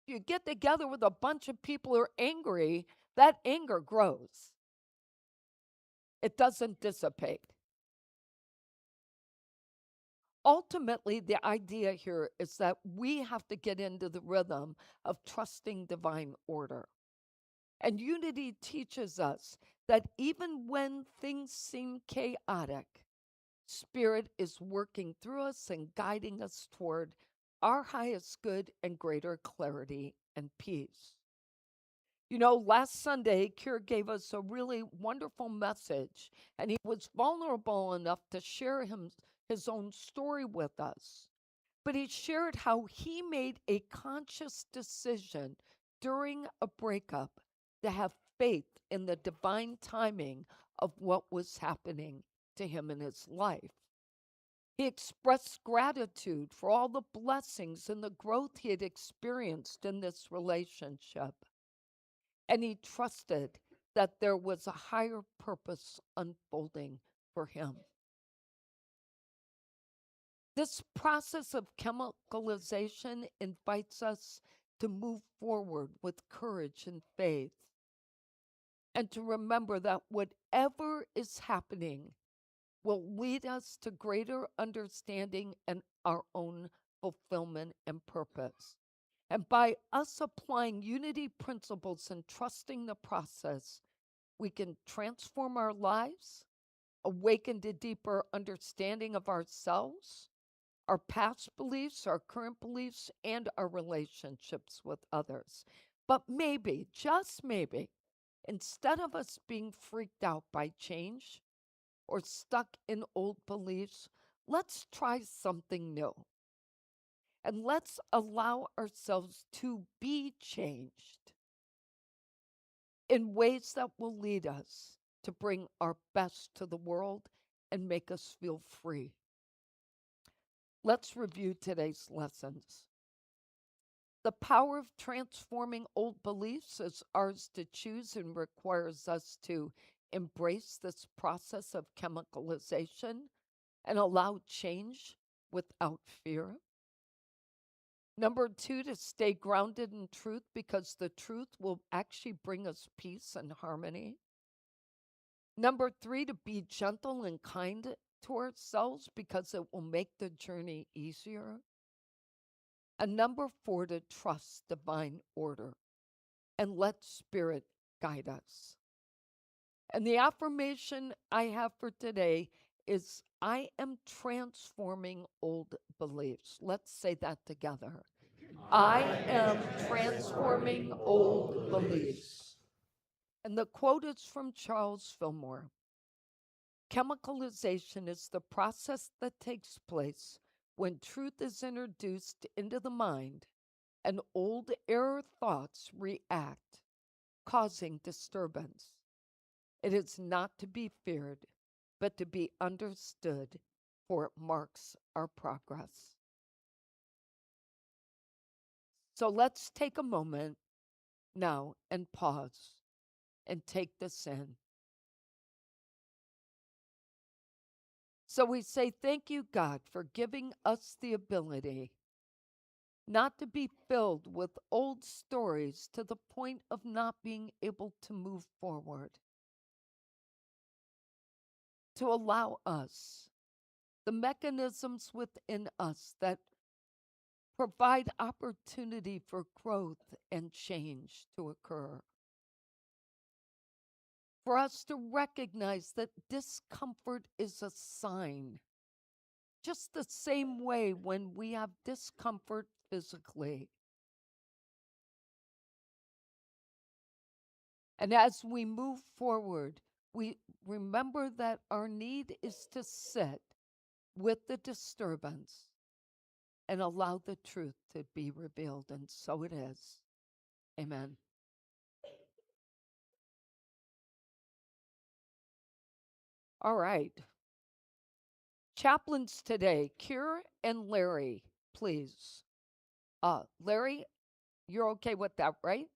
You get together with a bunch of people who are angry, that anger grows. It doesn't dissipate. Ultimately, the idea here is that we have to get into the rhythm of trusting divine order. And unity teaches us that even when things seem chaotic, Spirit is working through us and guiding us toward our highest good and greater clarity and peace. You know, last Sunday, Keir gave us a really wonderful message, and he was vulnerable enough to share his own story with us. But he shared how he made a conscious decision during a breakup to have faith in the divine timing of what was happening to him in his life. He expressed gratitude for all the blessings and the growth he had experienced in this relationship. And he trusted that there was a higher purpose unfolding for him. This process of chemicalization invites us to move forward with courage and faith, and to remember that whatever is happening will lead us to greater understanding and our own fulfillment and purpose. And by us applying unity principles and trusting the process, we can transform our lives, awaken to deeper understanding of ourselves, our past beliefs, our current beliefs, and our relationships with others. But maybe, just maybe, instead of us being freaked out by change or stuck in old beliefs, let's try something new. And let's allow ourselves to be changed in ways that will lead us to bring our best to the world and make us feel free. Let's review today's lessons. The power of transforming old beliefs is ours to choose and requires us to embrace this process of chemicalization and allow change without fear. Number 2, to stay grounded in truth, because the truth will actually bring us peace and harmony. Number 3, to be gentle and kind to ourselves, because it will make the journey easier. And number 4, to trust divine order and let Spirit guide us. And the affirmation I have for today is, I am transforming old beliefs. Let's say that together. I am transforming old beliefs. And the quote is from Charles Fillmore. Chemicalization is the process that takes place when truth is introduced into the mind and old error thoughts react, causing disturbance. It is not to be feared, but to be understood, for it marks our progress. So let's take a moment now and pause and take this in. So we say, thank you, God, for giving us the ability not to be filled with old stories to the point of not being able to move forward. To allow us the mechanisms within us that provide opportunity for growth and change to occur. For us to recognize that discomfort is a sign, just the same way when we have discomfort physically. And as we move forward, we remember that our need is to sit with the disturbance and allow the truth to be revealed. And so it is. Amen. All right. Chaplains today, Keir and Larry, please. Larry, you're okay with that, right?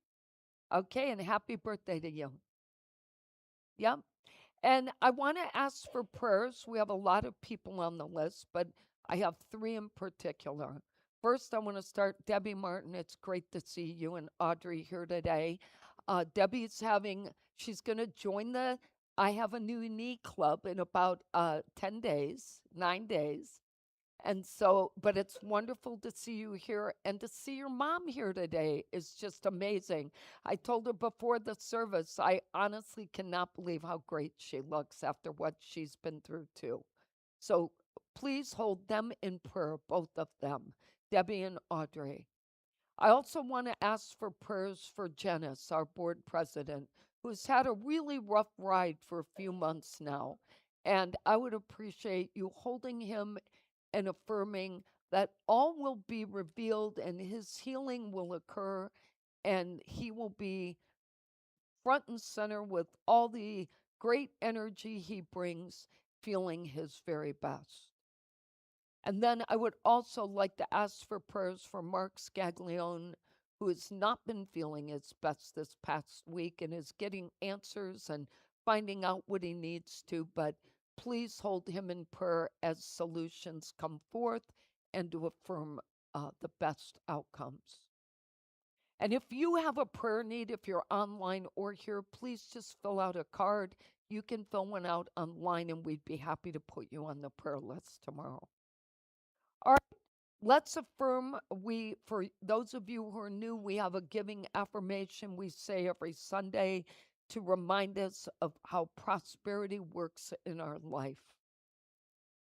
Okay, and happy birthday to you. Yep. And I want to ask for prayers. We have a lot of people on the list, but I have 3 in particular. First, I want to start Debbie Martin. It's great to see you and Audrey here today. Debbie's she's going to join the I Have a New Knee Club in about 10 days, 9 days. And so, but it's wonderful to see you here, and to see your mom here today is just amazing. I told her before the service, I honestly cannot believe how great she looks after what she's been through too. So please hold them in prayer, both of them, Debbie and Audrey. I also want to ask for prayers for Janice, our board president, who's had a really rough ride for a few months now. And I would appreciate you holding him and affirming that all will be revealed and his healing will occur and he will be front and center with all the great energy he brings, feeling his very best. And then I would also like to ask for prayers for Mark Scaglione, who has not been feeling his best this past week and is getting answers and finding out what he needs to. But please hold him in prayer as solutions come forth and to affirm the best outcomes. And if you have a prayer need, if you're online or here, please just fill out a card. You can fill one out online and we'd be happy to put you on the prayer list tomorrow. All right, let's affirm. For those of you who are new, we have a giving affirmation we say every Sunday to remind us of how prosperity works in our life.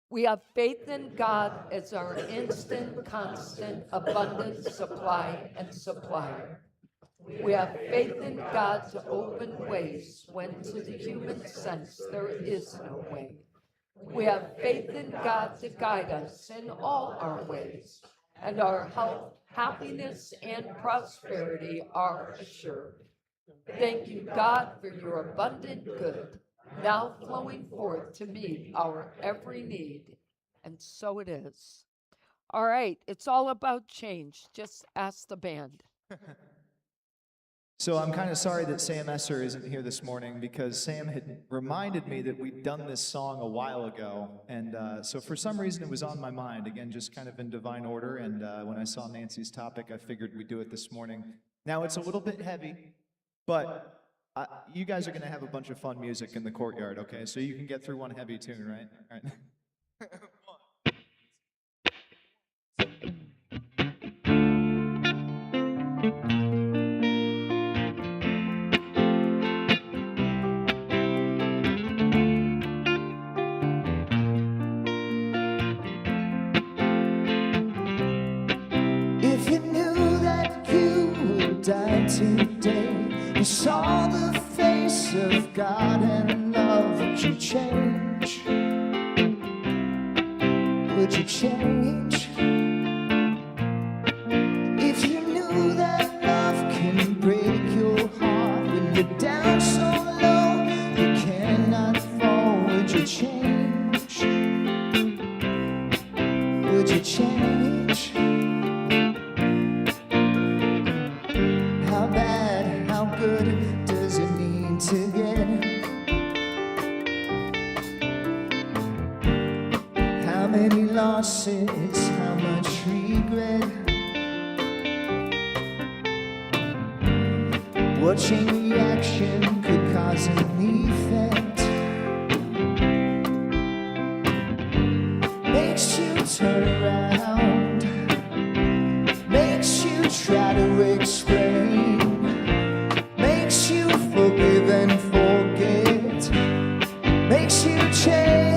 We have faith in God as our instant, constant, abundant supply and supplier. We have faith in God to open ways when to the human sense there is no way. We have faith in God to guide us in all our ways, and our health, happiness, and prosperity are assured. Thank you, God, for your abundant good, now flowing forth to meet our every need. And so it is. All right, it's all about change. Just ask the band. So I'm kind of sorry that Sam Esser isn't here this morning because Sam had reminded me that we'd done this song a while ago. And so for some reason it was on my mind, again, just kind of in divine order. And when I saw Nancy's topic, I figured we'd do it this morning. Now it's a little bit heavy, but you guys are going to have a bunch of fun music in the courtyard, okay? So you can get through one heavy tune, right? All right. If you knew that you would die today, you saw the face of God and love, would you change? Would you change? If you knew that love can break your heart when you're down so low you cannot fall, would you change? Would you change? How bad, how good does it need to get? How many losses, how much regret? What chain reaction could cause an effect? Makes you turn around, makes you try to explain, makes you forgive and forget, makes you change,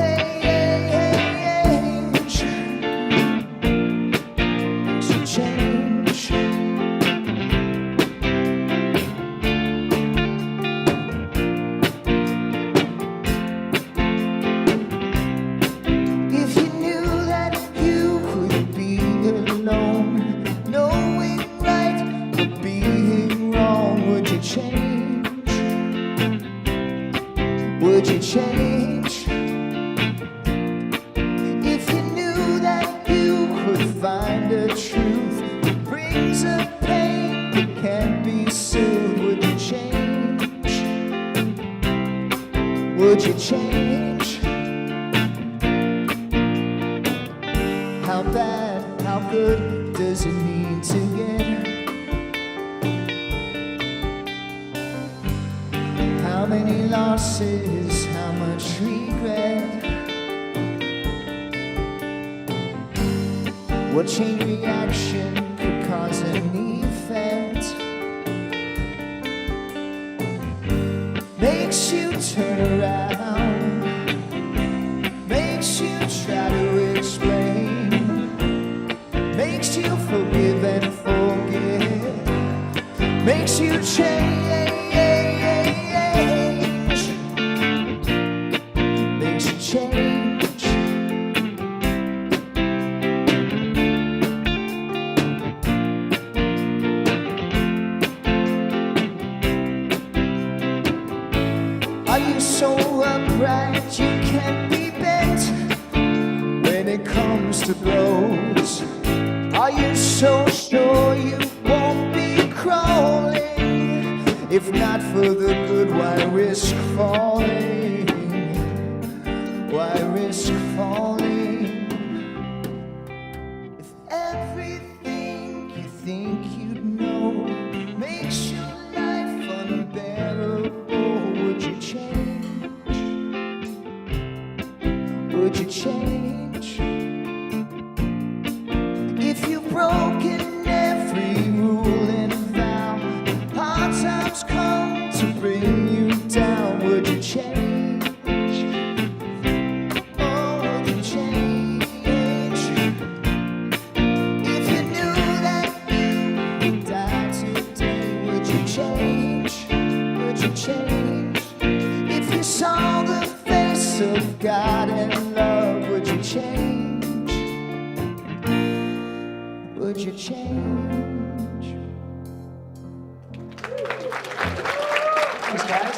makes you change. If you knew that you could be alone, knowing right but being wrong, would you change? Would you change? If you knew that you could find a truth that brings a pain that can't be soothed, would you change? Would you change? How bad, how good does it need to get? How many losses, how much regret? What chain reaction could cause an effect? Makes you turn around, makes you try to explain, makes you forgive and forget, you change. Makes you change. Are you so upright you can't be bent when it comes to blows? Are you so sure you won't be crawling? If not for the good, why risk falling? Why risk falling? If everything you think you know makes your life unbearable, would you change? Would you change? If you've broken every rule and vow, hard times come to bring you down, would you change? Oh, would you change? If you knew that you would die today, would you change? Would you change? If you saw the face of God and love, would you change? Would you change? Thanks, guys.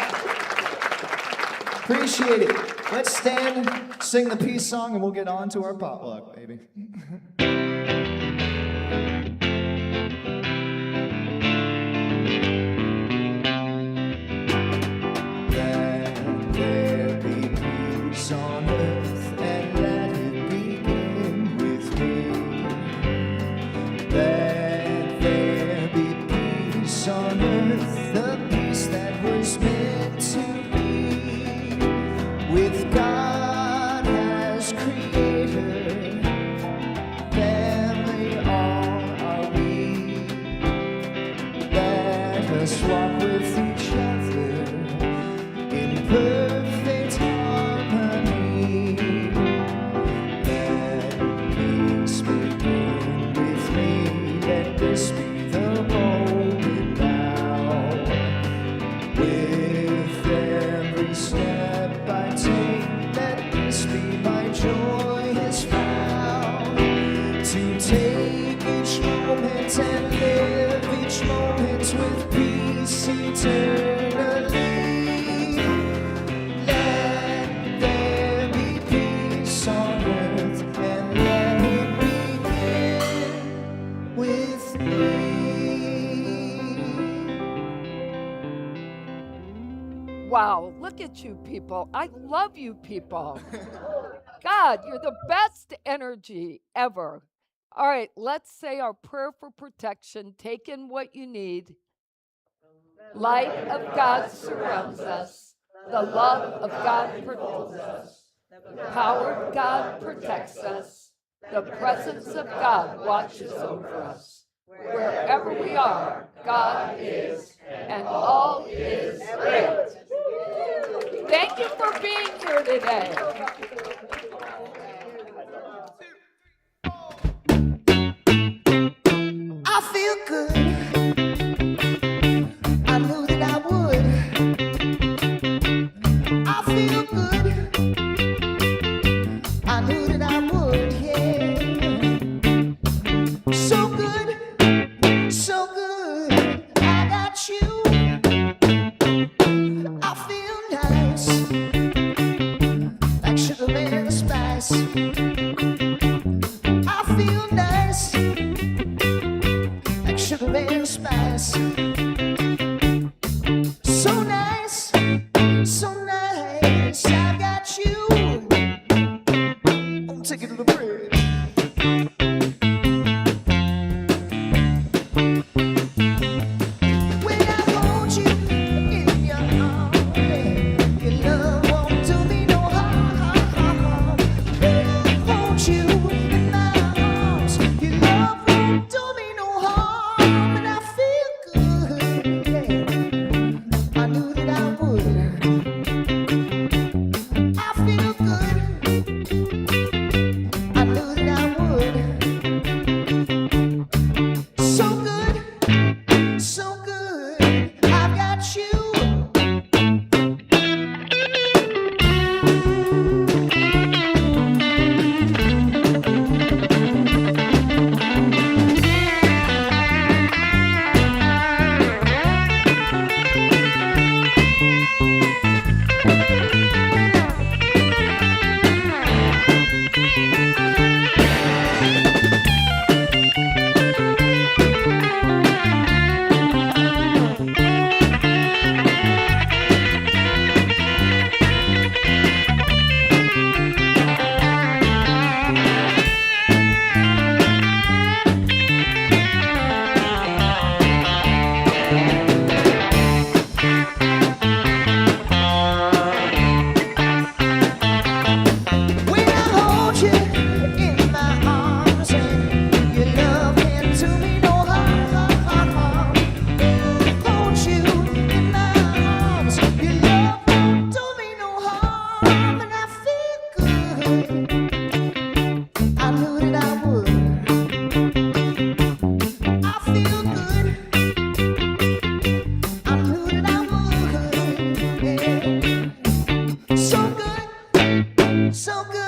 Appreciate it. Let's stand, sing the peace song, and we'll get on to our potluck, baby. Let there be peace on earth, and let it begin with me. Let there be peace on earth, the peace that was meant to be. With God as creator, family all are we. Let us walk with each other in perfect harmony. Let peace begin with me. Let this be the moment now. With every step I take, let this be my joyous vow. To take each moment and live each moment with peace eternally. Let there be peace on earth, and let it begin with me. Wow, look at you people. I love you people. God, you're the best energy ever. All right, let's say our prayer for protection. Take in what you need. Light of God surrounds us. The love of God protects us. The power of God protects us. The presence of God watches over us. Wherever we are, God is, and all is great. Thank you for being here today. I feel good. I knew that I would. I feel good. I knew that I would, yeah. So good, so good. I got you. I feel nice, like sugar and spice. I feel nice, like sugar and spice. So nice, so nice. I got you. I'm gonna take it to the bridge. When I hold you in your arms, your love won't do me no harm. When I hold you in my arms, your love won't do me no harm. And I feel good, yeah. I knew that I would. I feel good. I knew so good.